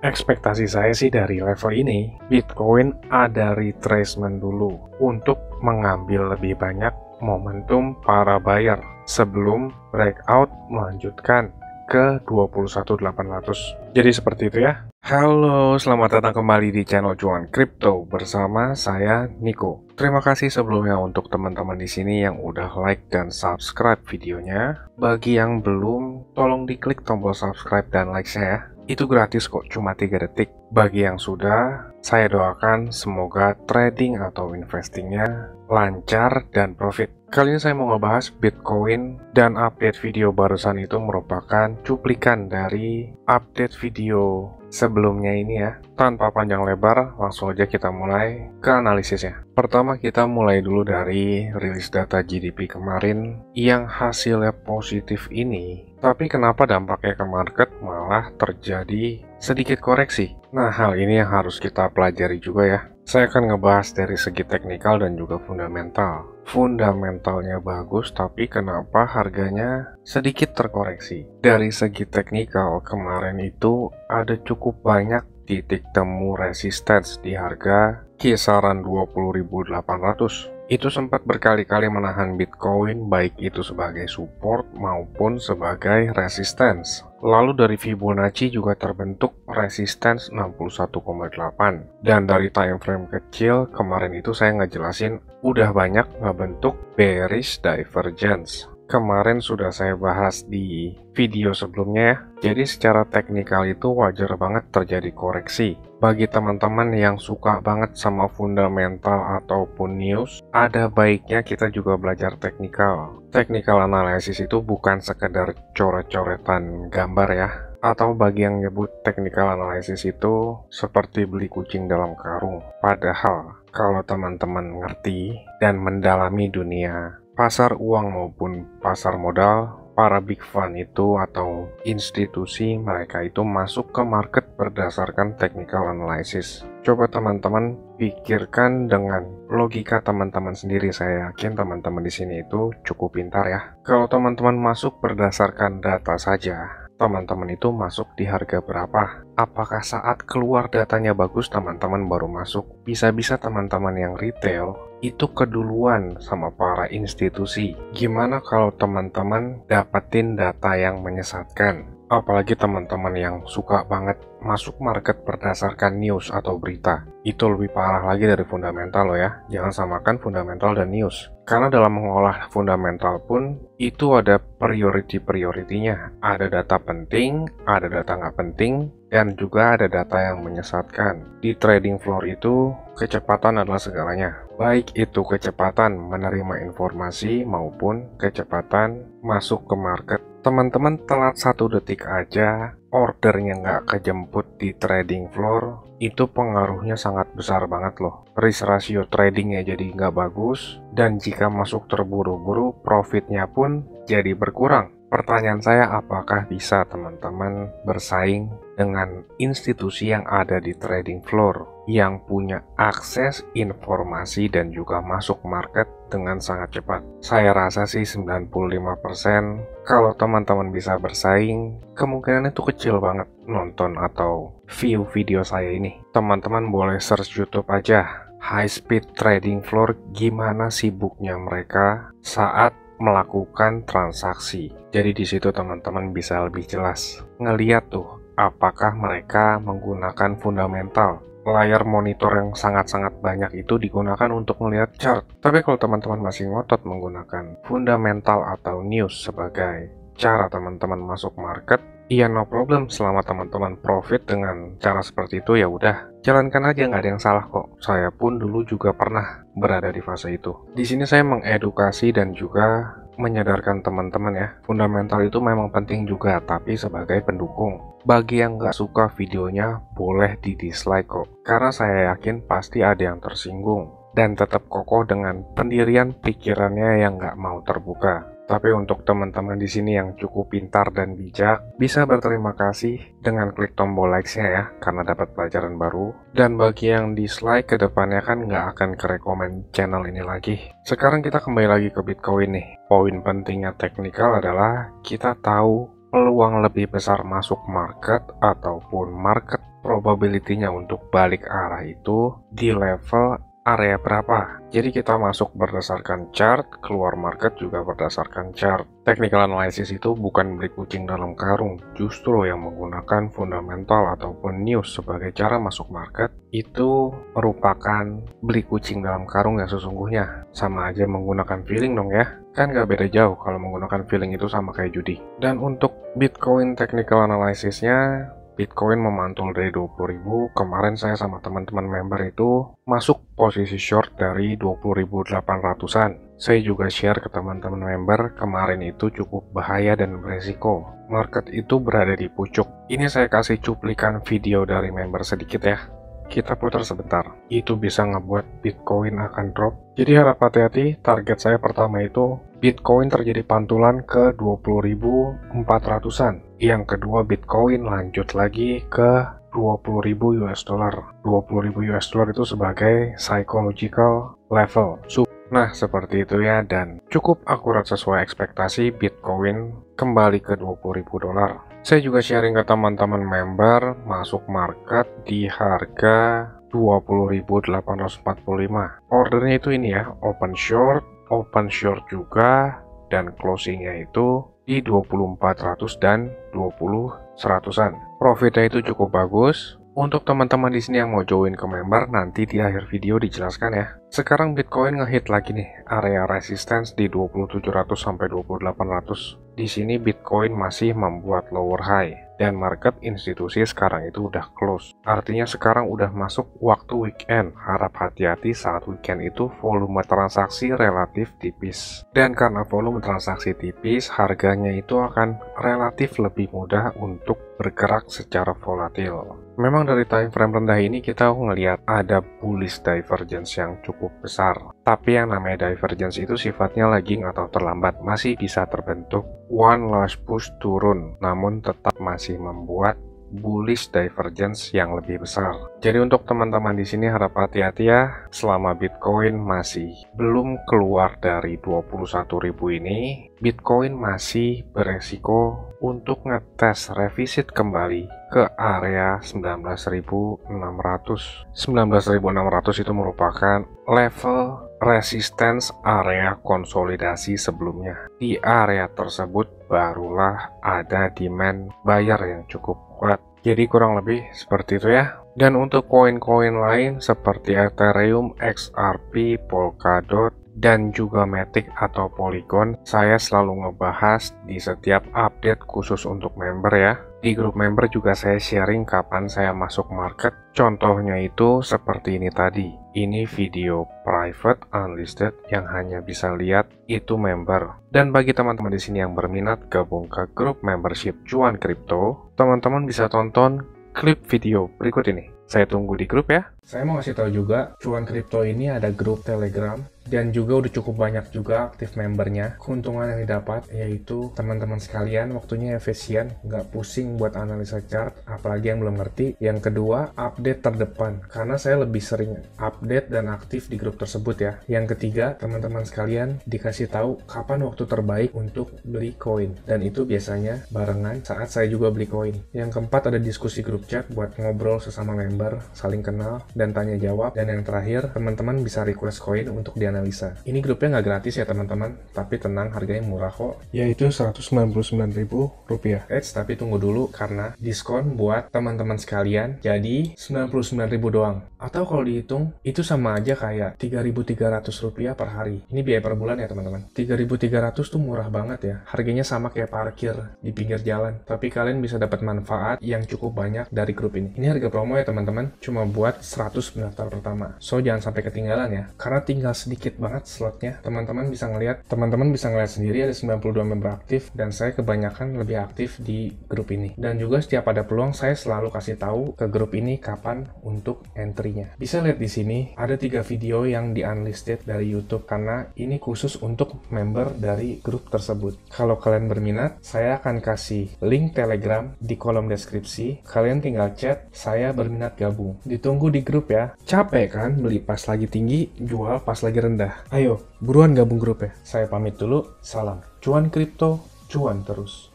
Ekspektasi saya sih dari level ini, Bitcoin ada retracement dulu untuk mengambil lebih banyak momentum para buyer sebelum breakout melanjutkan ke 21.800. Jadi seperti itu ya. Halo, selamat datang kembali di channel Cuan Crypto bersama saya Niko. Terima kasih sebelumnya untuk teman-teman di sini yang udah like dan subscribe videonya. Bagi yang belum, tolong diklik tombol subscribe dan like-nya ya. Itu gratis kok, cuma 3 detik. Bagi yang sudah, saya doakan semoga trading atau investingnya lancar dan profit. Kali ini saya mau ngebahas Bitcoin, dan update video barusan itu merupakan cuplikan dari update video sebelumnya ini ya. Tanpa panjang lebar, langsung aja kita mulai ke analisisnya. Pertama kita mulai dulu dari rilis data GDP kemarin yang hasilnya positif ini. Tapi kenapa dampaknya ke market malah terjadi sedikit koreksi? Nah, hal ini yang harus kita pelajari juga ya. Saya akan ngebahas dari segi teknikal dan juga fundamental. Fundamentalnya bagus, tapi kenapa harganya sedikit terkoreksi? Dari segi teknikal, kemarin itu ada cukup banyak titik temu resistance di harga kisaran 20.800. Itu sempat berkali-kali menahan Bitcoin, baik itu sebagai support maupun sebagai resistance. Lalu dari Fibonacci juga terbentuk resistance 61,8. Dan dari time frame kecil, kemarin itu saya ngejelasin udah banyak ngebentuk bearish divergence. Kemarin sudah saya bahas di video sebelumnya ya. Jadi secara teknikal itu wajar banget terjadi koreksi. Bagi teman-teman yang suka banget sama fundamental ataupun news, ada baiknya kita juga belajar teknikal. Technical analysis itu bukan sekedar coret-coretan gambar ya. Atau bagi yang nyebut technical analysis itu seperti beli kucing dalam karung. Padahal kalau teman-teman ngerti dan mendalami dunia pasar uang maupun pasar modal, para big fund itu atau institusi mereka itu masuk ke market berdasarkan technical analysis. Coba teman-teman pikirkan dengan logika teman-teman sendiri. Saya yakin teman-teman di sini itu cukup pintar ya. Kalau teman-teman masuk berdasarkan data saja, teman-teman itu masuk di harga berapa? Apakah saat keluar datanya bagus teman-teman baru masuk? Bisa-bisa teman-teman yang retail itu keduluan sama para institusi. Gimana kalau teman-teman dapetin data yang menyesatkan? Apalagi teman-teman yang suka banget masuk market berdasarkan news atau berita. Itu lebih parah lagi dari fundamental loh ya. Jangan samakan fundamental dan news. Karena dalam mengolah fundamental pun itu ada priority-prioritinya. Ada data penting, ada data nggak penting, dan juga ada data yang menyesatkan. Di trading floor itu, kecepatan adalah segalanya. Baik itu kecepatan menerima informasi maupun kecepatan masuk ke market. Teman-teman telat 1 detik aja, ordernya nggak kejemput di trading floor, itu pengaruhnya sangat besar banget loh. Risk ratio tradingnya jadi nggak bagus, dan jika masuk terburu-buru, profitnya pun jadi berkurang. Pertanyaan saya, apakah bisa teman-teman bersaing dengan institusi yang ada di trading floor yang punya akses informasi dan juga masuk market dengan sangat cepat? Saya rasa sih 95% kalau teman-teman bisa bersaing, kemungkinan itu kecil banget nonton atau view video saya ini. Teman-teman boleh search YouTube aja, high speed trading floor, gimana sibuknya mereka saat melakukan transaksi. Jadi di situ teman-teman bisa lebih jelas ngeliat tuh apakah mereka menggunakan fundamental. Layar monitor yang sangat-sangat banyak itu digunakan untuk melihat chart. Tapi kalau teman-teman masih ngotot menggunakan fundamental atau news sebagai cara teman-teman masuk market, iya no problem. Selama teman-teman profit dengan cara seperti itu, ya udah jalankan aja, nggak ada yang salah kok. Saya pun dulu juga pernah berada di fase itu. Di sini saya mengedukasi dan juga menyadarkan teman-teman ya, fundamental itu memang penting juga, tapi sebagai pendukung. Bagi yang nggak suka videonya, boleh di dislike kok, karena saya yakin pasti ada yang tersinggung dan tetap kokoh dengan pendirian pikirannya yang nggak mau terbuka. Tapi untuk teman-teman di sini yang cukup pintar dan bijak, bisa berterima kasih dengan klik tombol like-nya ya, karena dapat pelajaran baru. Dan bagi yang dislike, kedepannya kan nggak akan kerekomen channel ini lagi. Sekarang kita kembali lagi ke Bitcoin nih. Poin pentingnya teknikal adalah kita tahu peluang lebih besar masuk market ataupun market probability-nya untuk balik arah itu di level area berapa. Jadi kita masuk berdasarkan chart, keluar market juga berdasarkan chart. Technical analysis itu bukan beli kucing dalam karung, justru yang menggunakan fundamental ataupun news sebagai cara masuk market itu merupakan beli kucing dalam karung yang sesungguhnya. Sama aja menggunakan feeling dong ya. Kan gak beda jauh kalau menggunakan feeling itu sama kayak judi. Dan untuk Bitcoin technical analysis-nya, Bitcoin memantul dari 20.000. Kemarin saya sama teman-teman member itu masuk posisi short dari 20.800-an. Saya juga share ke teman-teman member, kemarin itu cukup bahaya dan beresiko. Market itu berada di pucuk. Ini saya kasih cuplikan video dari member sedikit ya. Kita putar sebentar. Itu bisa ngebuat Bitcoin akan drop. Jadi harap hati-hati, target saya pertama itu Bitcoin terjadi pantulan ke 20.400-an. Yang kedua Bitcoin lanjut lagi ke 20.000 US dollar. 20.000 US dollar itu sebagai psychological level. Nah, seperti itu ya, dan cukup akurat sesuai ekspektasi Bitcoin kembali ke 20.000 dolar. Saya juga sharing ke teman-teman member masuk market di harga 20.845. Ordernya itu ini ya, open short juga, dan closingnya itu di 2400 dan 20.100-an. Profitnya itu cukup bagus. Untuk teman-teman di sini yang mau join ke member, nanti di akhir video dijelaskan ya. Sekarang Bitcoin ngehit lagi nih area resistance di 2700 sampai 2800. Di sini Bitcoin masih membuat lower high dan market institusi sekarang itu udah close. Artinya sekarang udah masuk waktu weekend. Harap hati-hati saat weekend itu volume transaksi relatif tipis. Dan karena volume transaksi tipis, harganya itu akan relatif lebih mudah untuk bergerak secara volatil. Memang dari time frame rendah ini kita ngelihat ada bullish divergence yang cukup besar. Tapi yang namanya divergence itu sifatnya lagging atau terlambat, masih bisa terbentuk one last push turun, namun tetap masih membuat bullish divergence yang lebih besar. Jadi untuk teman-teman di sini harap hati-hati ya, selama Bitcoin masih belum keluar dari 21.000 ini, Bitcoin masih beresiko untuk ngetes revisit kembali ke area 19.600. 19.600 itu merupakan level resistance area konsolidasi sebelumnya. Di area tersebut barulah ada demand buyer yang cukup kuat. Jadi kurang lebih seperti itu ya. Dan untuk koin-koin lain seperti Ethereum, XRP, Polkadot, dan juga Matic atau Polygon, saya selalu ngebahas di setiap update khusus untuk member ya. Di grup member juga saya sharing kapan saya masuk market. Contohnya itu seperti ini tadi. Ini video private unlisted yang hanya bisa lihat itu member. Dan bagi teman-teman di sini yang berminat gabung ke grup membership Cuan Kripto, teman-teman bisa tonton klip video berikut ini. Saya tunggu di grup ya. Saya mau kasih tahu juga, Cuan Kripto ini ada grup Telegram dan juga udah cukup banyak juga aktif membernya. Keuntungan yang didapat yaitu teman-teman sekalian waktunya efisien, nggak pusing buat analisa chart, apalagi yang belum ngerti. Yang kedua, update terdepan, karena saya lebih sering update dan aktif di grup tersebut ya. Yang ketiga, teman-teman sekalian dikasih tahu kapan waktu terbaik untuk beli koin, dan itu biasanya barengan saat saya juga beli koin. Yang keempat, ada diskusi grup chat buat ngobrol sesama member, saling kenal dan tanya jawab. Dan yang terakhir, teman-teman bisa request koin untuk dianalisa. Ini grupnya nggak gratis ya teman-teman, tapi tenang, harganya murah kok, yaitu Rp199.000. Tapi tunggu dulu karena diskon buat teman-teman sekalian, jadi Rp99.000 doang. Atau kalau dihitung, itu sama aja kayak Rp3.300 per hari. Ini biaya per bulan ya teman-teman. Rp3.300 tuh murah banget ya. Harganya sama kayak parkir di pinggir jalan. Tapi kalian bisa dapat manfaat yang cukup banyak dari grup ini. Ini harga promo ya teman-teman, cuma buat 100 pendaftar pertama. So jangan sampai ketinggalan ya, karena tinggal sedikit banget slotnya. Teman-teman bisa ngelihat sendiri ada 92 member aktif, dan saya kebanyakan lebih aktif di grup ini. Dan juga setiap ada peluang saya selalu kasih tahu ke grup ini kapan untuk entry-nya. Bisa lihat di sini ada 3 video yang di unlisted dari YouTube, karena ini khusus untuk member dari grup tersebut. Kalau kalian berminat, saya akan kasih link Telegram di kolom deskripsi. Kalian tinggal chat, saya berminat gabung. Ditunggu di grup ya. Capek kan beli pas lagi tinggi, jual pas lagi rendah? Ayo, buruan gabung grup ya. Saya pamit dulu, salam. Cuan Kripto, cuan terus.